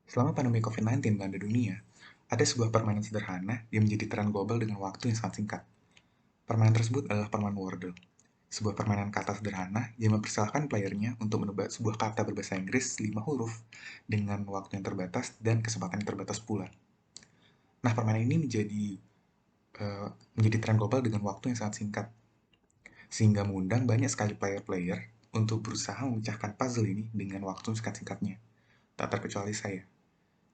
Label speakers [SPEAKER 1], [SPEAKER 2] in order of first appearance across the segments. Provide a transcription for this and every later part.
[SPEAKER 1] Selama pandemi COVID-19 melanda dunia, ada sebuah permainan sederhana yang menjadi tren global dengan waktu yang sangat singkat. Permainan tersebut adalah permainan Wordle, sebuah permainan kata sederhana yang mempersilahkan playernya untuk menebak sebuah kata berbahasa Inggris 5 huruf dengan waktu yang terbatas dan kesempatan yang terbatas pula. Nah, permainan ini menjadi tren global dengan waktu yang sangat singkat, sehingga mengundang banyak sekali player-player untuk berusaha memecahkan puzzle ini dengan waktu singkat-singkatnya, tak terkecuali saya.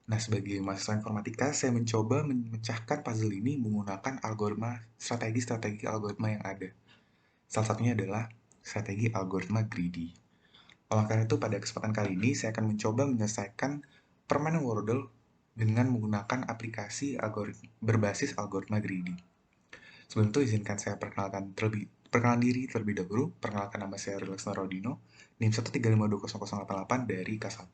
[SPEAKER 1] Nah, sebagai mahasiswa informatika, saya mencoba memecahkan puzzle ini menggunakan strategi-strategi algoritma yang ada. Salah satunya adalah strategi algoritma greedy. Oleh karena itu, pada kesempatan kali ini, saya akan mencoba menyelesaikan permainan Wordle dengan menggunakan aplikasi berbasis algoritma greedy. Sebelum itu, izinkan saya perkenalan diri terlebih dahulu. Perkenalkan, nama saya Relax Narodino, NIM 1352088 dari K1.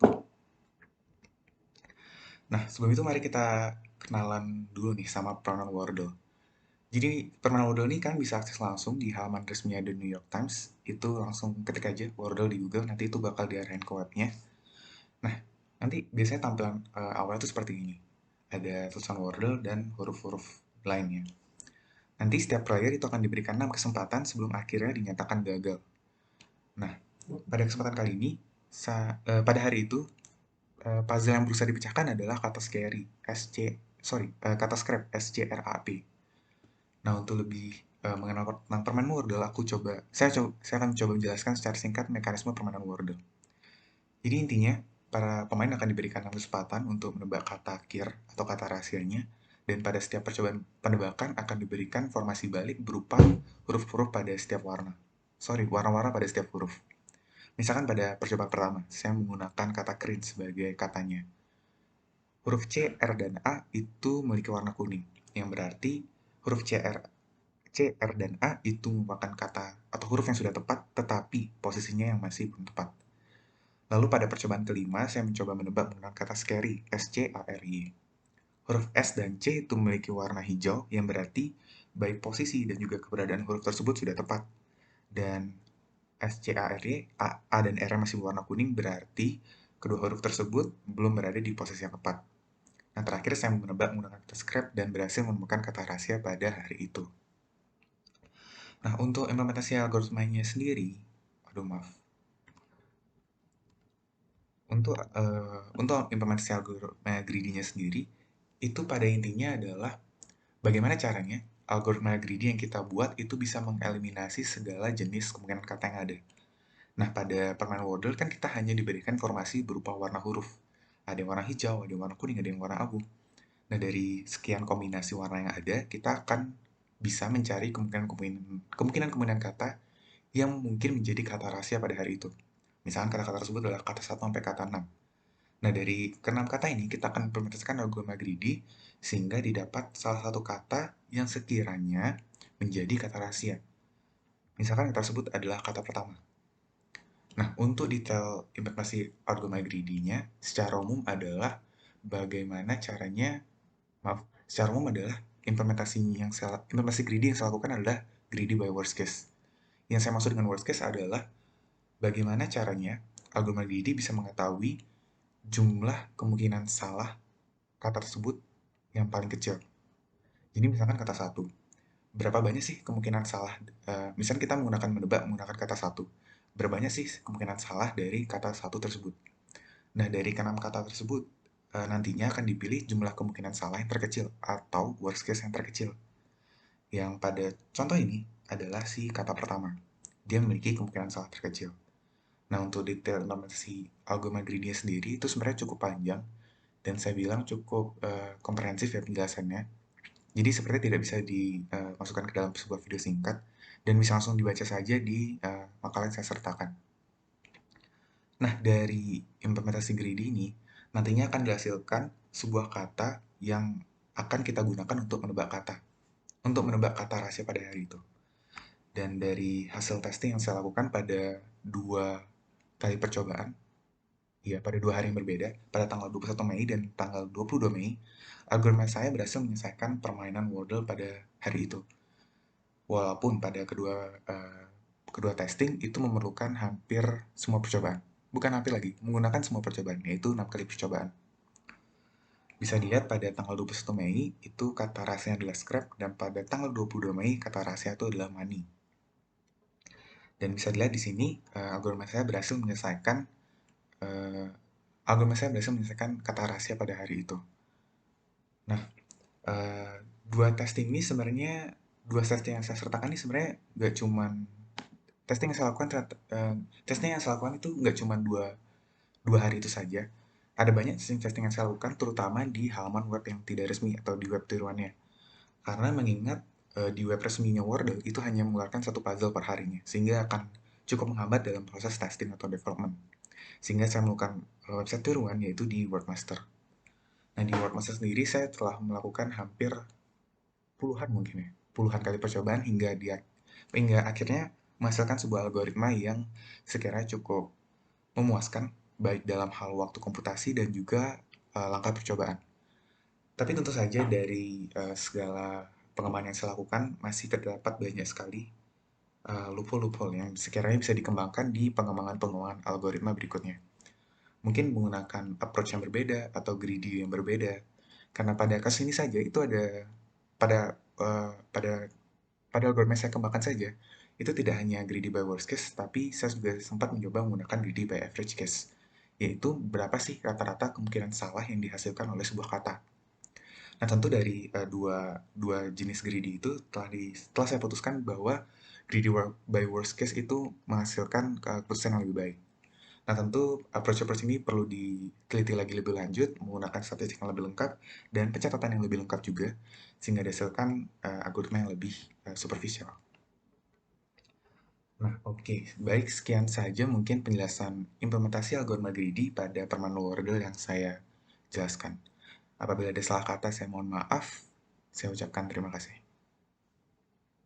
[SPEAKER 1] Nah, sebelum itu mari kita kenalan dulu nih sama permainan Wordle. Jadi, permainan Wordle ini kan bisa akses langsung di halaman resminya The New York Times. Itu langsung ketik aja Wordle di Google, nanti itu bakal diarahin ke webnya. Nah, nanti biasanya tampilan awalnya itu seperti ini. Ada tulisan Wordle dan huruf-huruf lainnya. Nanti setiap player itu akan diberikan 6 kesempatan sebelum akhirnya dinyatakan gagal. Nah, pada kesempatan kali ini, pada hari itu, puzzle yang berusaha dipecahkan adalah kata scary, kata scrap, SCRAP. Nah, untuk lebih mengenal tentang permainan Wordle, saya akan coba menjelaskan secara singkat mekanisme permainan Wordle. Jadi intinya, para pemain akan diberikan 6 kesempatan untuk menebak kata kir atau kata rahasianya, dan pada setiap percobaan penebakan akan diberikan formasi balik berupa huruf-huruf pada setiap warna-warna pada setiap huruf. Misalkan pada percobaan pertama, saya menggunakan kata cringe sebagai katanya. Huruf C, R, dan A itu memiliki warna kuning, yang berarti huruf C, R, dan A itu merupakan kata atau huruf yang sudah tepat, tetapi posisinya yang masih belum tepat. Lalu pada percobaan kelima, saya mencoba menebak menggunakan kata scary, SCARY. Huruf S dan C itu memiliki warna hijau, yang berarti baik posisi dan juga keberadaan huruf tersebut sudah tepat. Dan SCARY, A dan R masih berwarna kuning, berarti kedua huruf tersebut belum berada di posisi yang tepat. Nah, terakhir saya menebak menggunakan kata scrap dan berhasil menemukan kata rahasia pada hari itu. Nah, untuk implementasi algoritmanya sendiri, aduh maaf, untuk implementasi algoritma greedy-nya sendiri, itu pada intinya adalah bagaimana caranya algoritma greedy yang kita buat itu bisa mengeliminasi segala jenis kemungkinan kata yang ada. Nah, pada permainan Wordle kan kita hanya diberikan informasi berupa warna huruf. Ada yang warna hijau, ada yang warna kuning, ada yang warna abu. Nah, dari sekian kombinasi warna yang ada, kita akan bisa mencari kemungkinan kata yang mungkin menjadi kata rahasia pada hari itu. Misalkan kata-kata tersebut adalah kata 1 sampai kata 6. Nah, dari keenam kata ini, kita akan implementasikan algoritma greedy sehingga didapat salah satu kata yang sekiranya menjadi kata rahasia. Misalkan kata tersebut adalah kata pertama. Nah, untuk detail implementasi algoritma greedy-nya, secara umum adalah bagaimana caranya, secara umum adalah implementasi greedy yang saya lakukan adalah greedy by worst case. Yang saya maksud dengan worst case adalah bagaimana caranya algoritma greedy bisa mengetahui jumlah kemungkinan salah kata tersebut yang paling kecil. Jadi misalkan kata satu, berapa banyak sih kemungkinan salah, misalnya kita menggunakan kata satu, berapa banyak sih kemungkinan salah dari kata satu tersebut. Nah, dari keenam kata tersebut, nantinya akan dipilih jumlah kemungkinan salah yang terkecil atau worst case yang terkecil. Yang pada contoh ini adalah si kata pertama. Dia memiliki kemungkinan salah terkecil. Nah, untuk detail implementasi algoritma greedy sendiri itu sebenarnya cukup panjang dan saya bilang cukup komprehensif ya penjelasannya. Jadi sepertinya tidak bisa dimasukkan ke dalam sebuah video singkat dan bisa langsung dibaca saja di makalah yang saya sertakan. Nah, dari implementasi greedy ini nantinya akan dihasilkan sebuah kata yang akan kita gunakan untuk menebak kata rahasia pada hari itu. Dan dari hasil testing yang saya lakukan pada 2 kali percobaan, ya pada 2 hari yang berbeda, pada tanggal 21 Mei dan tanggal 22 Mei, algoritma saya berhasil menyelesaikan permainan Wordle pada hari itu. Walaupun pada kedua testing itu memerlukan hampir semua percobaan. Bukan hampir lagi, menggunakan semua percobaan, yaitu 6 kali percobaan. Bisa dilihat pada tanggal 21 Mei itu kata rahasianya adalah scrap dan pada tanggal 22 Mei kata rahasia itu adalah money. Dan bisa dilihat di sini algoritma saya berhasil menyelesaikan eh, kata rahasia pada hari itu. Nah, eh, dua testing yang saya sertakan ini sebenarnya nggak cuman testing yang saya lakukan testing yang saya lakukan itu nggak cuma dua hari itu saja. Ada banyak testing yang saya lakukan, terutama di halaman web yang tidak resmi atau di web tiruannya. Karena mengingat di web resminya Wordle itu hanya mengeluarkan satu puzzle per harinya, sehingga akan cukup menghambat dalam proses testing atau development. Sehingga saya melakukan website tiruan yaitu di Wordmaster. Nah, di Wordmaster sendiri saya telah melakukan hampir puluhan mungkin ya, puluhan kali percobaan hingga akhirnya menghasilkan sebuah algoritma yang sekiranya cukup memuaskan baik dalam hal waktu komputasi dan juga langkah percobaan. Tapi tentu saja dari segala pengembangan yang saya lakukan masih terdapat banyak sekali loophole-loophole yang sekiranya bisa dikembangkan di pengembangan-pengembangan algoritma berikutnya. Mungkin menggunakan approach yang berbeda atau greedy yang berbeda. Karena pada kasus ini saja itu ada pada eh, pada pada algoritma yang saya kembangkan saja itu tidak hanya greedy by worst case, tapi saya juga sempat mencoba menggunakan greedy by average case, yaitu berapa sih rata-rata kemungkinan salah yang dihasilkan oleh sebuah kata. Nah, tentu dari dua jenis greedy itu telah saya putuskan bahwa greedy by worst case itu menghasilkan keputusan yang lebih baik. Nah, tentu approach-approach ini perlu diteliti lagi lebih lanjut, menggunakan statistik yang lebih lengkap, dan pencatatan yang lebih lengkap juga, sehingga dihasilkan algoritma yang lebih superficial. Nah, oke. Baik, sekian saja mungkin penjelasan implementasi algoritma greedy pada permainan Wordle yang saya jelaskan. Apabila ada salah kata, saya mohon maaf. Saya ucapkan terima kasih.